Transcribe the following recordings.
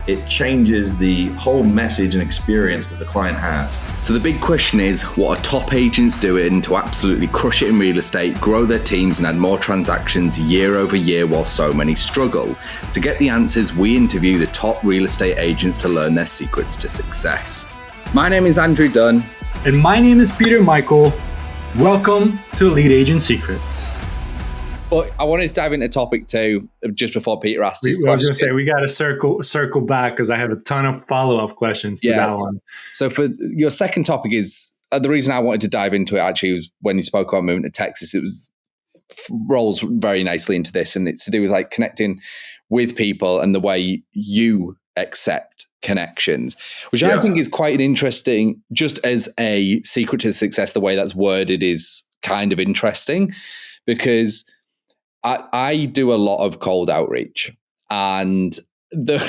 it changes the whole message and experience that the client has. So the big question is, what are top agents doing to absolutely crush it in real estate, grow their teams and add more transactions year over year while so many struggle? To get the answers, we interview the top real estate agents to learn their secrets to success. My name is Andrew Dunn. And my name is Peter Michael. Welcome to Lead Agent Secrets. But I wanted to dive into topic 2 just before Peter asked his question. I was going to say, we got to circle back because I have a ton of follow-up questions to that one. So for your second topic is, the reason I wanted to dive into it actually was when you spoke about moving to Texas, it rolls very nicely into this. And it's to do with like connecting with people and the way you accept connections, which I think is quite an interesting, just as a secret to success, the way that's worded is kind of interesting because I do a lot of cold outreach, and the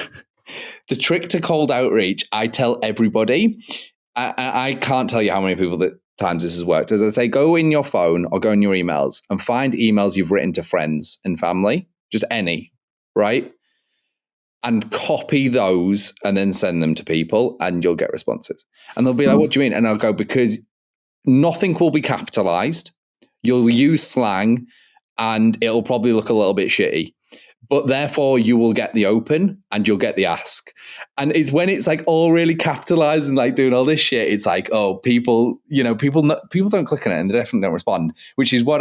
trick to cold outreach, I tell everybody, I can't tell you how many times this has worked. As I say, go in your phone or go in your emails and find emails you've written to friends and family, just any, right? And copy those and then send them to people and you'll get responses. And they'll be like, what do you mean? And I'll go, because nothing will be capitalized. You'll use slang and it'll probably look a little bit shitty, but therefore you will get the open and you'll get the ask. And it's when it's like all really capitalized and like doing all this shit, it's like, oh, people don't click on it and they definitely don't respond, which is what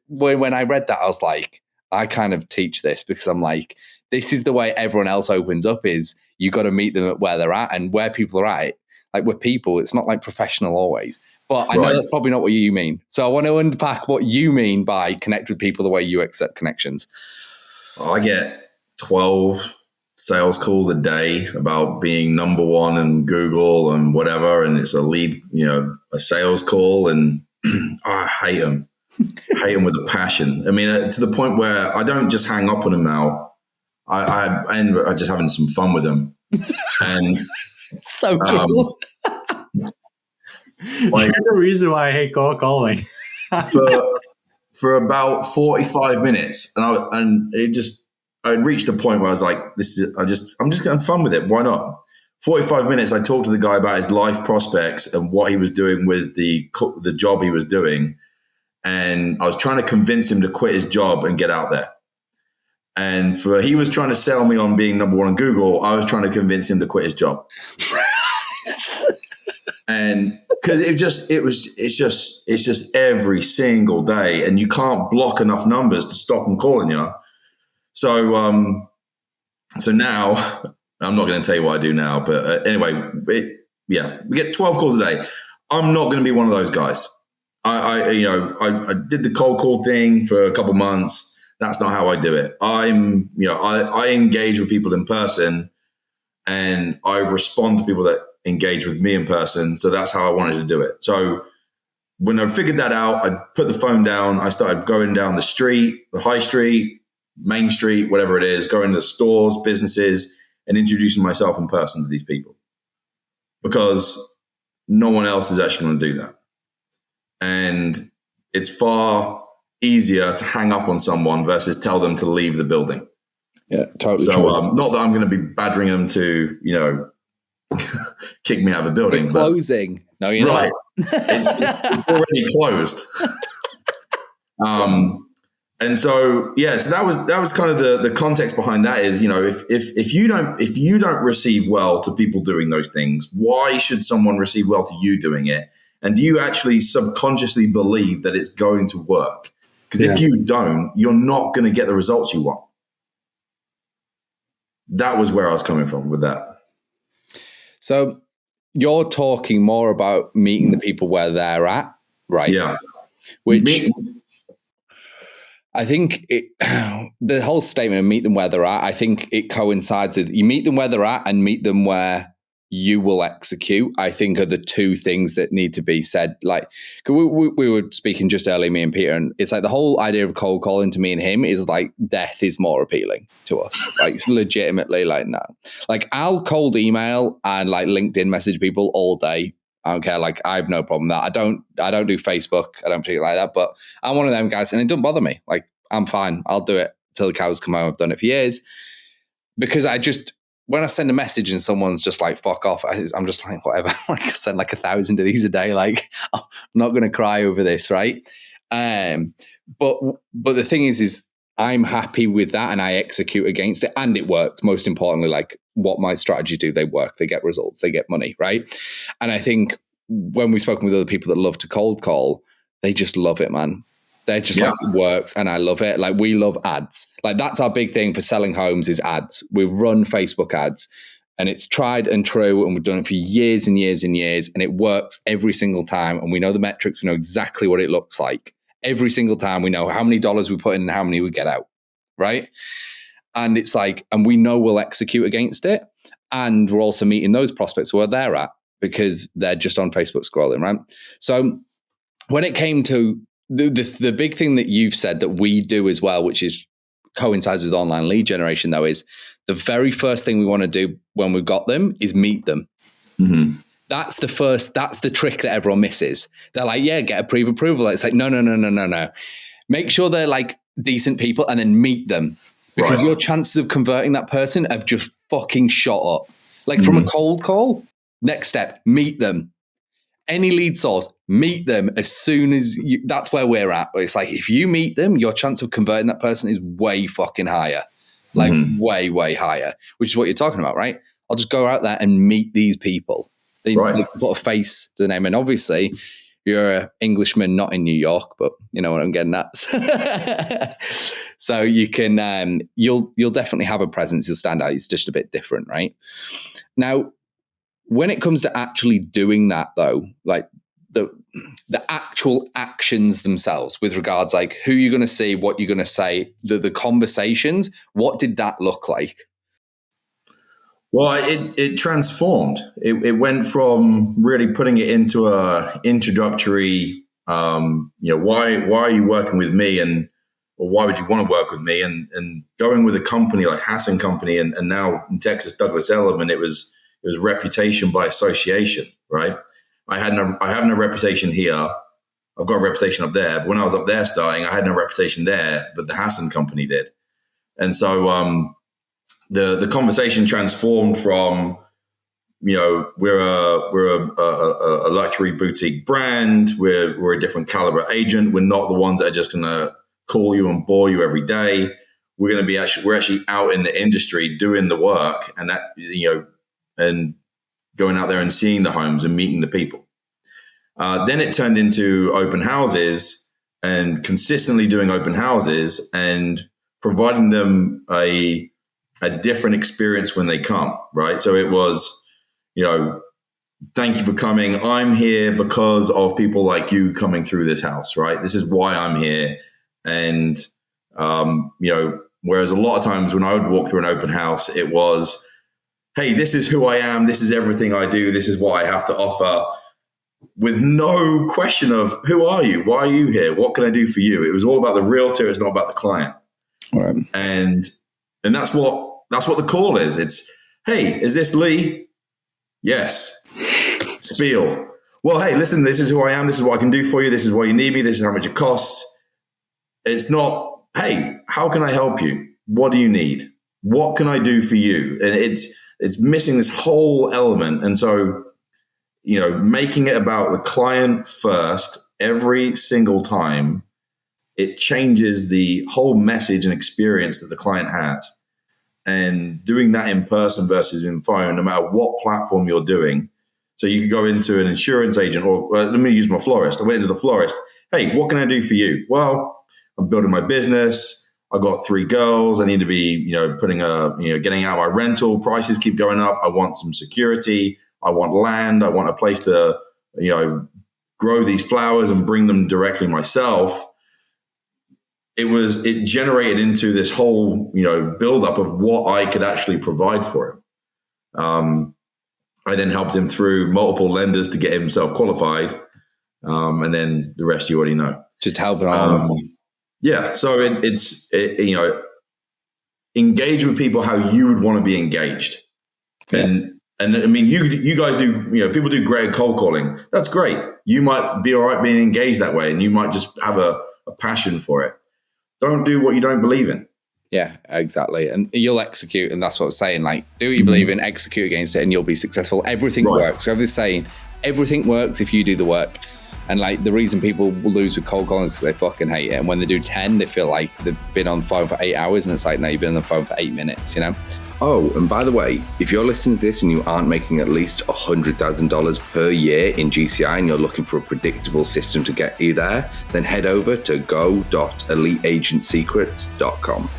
when I read that, I was like, I kind of teach this because I'm like, this is the way everyone else opens up is you got to meet them at where they're at and where people are at. Like with people, it's not like professional always. But I know that's probably not what you mean. So I want to unpack what you mean by connect with people the way you accept connections. I get 12 sales calls a day about being number one in Google and whatever. And it's a lead, a sales call. And I hate them. Hate them with a passion. I mean, to the point where I don't just hang up on them now. I end up just having some fun with them. And so cool. You're the reason why I hate cold calling. for about 45 minutes, and I reached the point where I was like, I'm just getting fun with it. Why not? 45 minutes. I talked to the guy about his life prospects and what he was doing with the job he was doing, and I was trying to convince him to quit his job and get out there. And he was trying to sell me on being number one on Google. I was trying to convince him to quit his job. And because it's just every single day, and you can't block enough numbers to stop them calling you. So now I'm not going to tell you what I do now, but anyway, we get 12 calls a day. I'm not going to be one of those guys. I did the cold call thing for a couple months. That's not how I do it. I engage with people in person, and I respond to people that engage with me in person. So that's how I wanted to do it. So when I figured that out, I put the phone down. I started going down the street, the high street, Main Street, whatever it is, going to stores, businesses, and introducing myself in person to these people, because no one else is actually going to do that. And it's far easier to hang up on someone versus tell them to leave the building. Yeah, totally. So not that I'm going to be badgering them to, kick me out of the building. We're closing. No, you're right. not. It's already closed. And so, so that was kind of the context behind that is, if you don't receive well to people doing those things, why should someone receive well to you doing it? And do you actually subconsciously believe that it's going to work? Because if you don't, you're not going to get the results you want. That was where I was coming from with that. So you're talking more about meeting the people where they're at, right? Yeah. Which I think the whole statement of meet them where they're at, I think it coincides with you meet them where they're at and meet them where you will execute, I think are the two things that need to be said. Like, we were speaking just earlier, me and Peter, and it's like the whole idea of cold calling to me and him is like death is more appealing to us. Like, it's legitimately like, no. Like, I'll cold email and like LinkedIn message people all day. I don't care. Like, I have no problem with that. I don't do Facebook. I don't particularly like that, but I'm one of them guys and it doesn't bother me. Like, I'm fine. I'll do it till the cows come home. I've done it for years because when I send a message and someone's just like, fuck off, I'm just like, whatever. Like I send like 1,000 of these a day. Like I'm not going to cry over this. Right. But the thing is I'm happy with that and I execute against it and it worked. Most importantly, like what my strategies do, they work, they get results, they get money. Right. And I think when we've spoken with other people that love to cold call, they just love it, man. They're just like, it works and I love it. Like we love ads. Like that's our big thing for selling homes is ads. We run Facebook ads and it's tried and true and we've done it for years and years and years and it works every single time. And we know the metrics, we know exactly what it looks like. Every single time we know how many dollars we put in and how many we get out, right? And it's like, and we know we'll execute against it. And we're also meeting those prospects where they're at because they're just on Facebook scrolling, right? So when it came to the big thing that you've said that we do as well, which is coincides with online lead generation though, is the very first thing we want to do when we've got them is meet them. Mm-hmm. That's the trick that everyone misses. They're like, yeah, get a pre-approval. It's like, no. Make sure they're like decent people and then meet them because your chances of converting that person have just fucking shot up. Like from a cold call, next step, meet them. Any lead source, meet them as soon as that's where we're at. It's like, if you meet them, your chance of converting that person is way fucking higher. Like way, way higher, which is what you're talking about, right? I'll just go out there and meet these people. They put a face to the name. And obviously you're an Englishman, not in New York, but you know what I'm getting at. So you can, you'll definitely have a presence. You'll stand out. It's just a bit different, right? Now, when it comes to actually doing that though, like the actual actions themselves with regards like who you're going to see, what you're going to say, the conversations, what did that look like? Well, it transformed. It went from really putting it into a introductory, why are you working with me, or why would you want to work with me, and going with a company like Hassan Company, and now in Texas Douglas Elliman, it was reputation by association, right? I have no reputation here. I've got a reputation up there. But when I was up there starting, I had no reputation there, but the Hassan Company did, and so. The conversation transformed from, we're a luxury boutique brand. We're a different caliber agent. We're not the ones that are just going to call you and bore you every day. We're actually out in the industry doing the work, and that and going out there and seeing the homes and meeting the people. Then it turned into open houses and consistently doing open houses and providing them a different experience when they come, right? So it was, thank you for coming. I'm here because of people like you coming through this house, right? This is why I'm here. And, whereas a lot of times when I would walk through an open house, it was, hey, this is who I am. This is everything I do. This is what I have to offer, with no question of who are you? Why are you here? What can I do for you? It was all about the realtor. It's not about the client. Right. And that's what the call is. It's, hey, is this Leigh? Yes. Spiel. Well, hey, listen, this is who I am. This is what I can do for you. This is why you need me. This is how much it costs. It's not, hey, how can I help you? What do you need? What can I do for you? And it's missing this whole element. And so, making it about the client first every single time, it changes the whole message and experience that the client has. And doing that in person versus in phone, no matter what platform you're doing. So you could go into an insurance agent, or let me use my florist. I went into the florist. Hey, what can I do for you? Well, I'm building my business. I got 3 girls. I need to be, getting out my rental. Prices keep going up. I want some security. I want land. I want a place to, grow these flowers and bring them directly myself. It generated into this whole, buildup of what I could actually provide for him. I then helped him through multiple lenders to get himself qualified. And then the rest you already know. Just helping on. Yeah. So engage with people how you would want to be engaged. Yeah. And I mean, you guys do, people do great cold calling. That's great. You might be all right being engaged that way, and you might just have a passion for it. Don't do what you don't believe in. Yeah, exactly. And you'll execute, and that's what I'm saying. Like, do what you believe in, execute against it, and you'll be successful. Everything works. So everybody's saying everything works if you do the work. And like the reason people lose with cold calling is they fucking hate it. And when they do 10, they feel like they've been on the phone for 8 hours, and it's like, no, you've been on the phone for 8 minutes, you know? Oh, and by the way, if you're listening to this and you aren't making at least $100,000 per year in GCI and you're looking for a predictable system to get you there, then head over to go.eliteagentsecrets.com.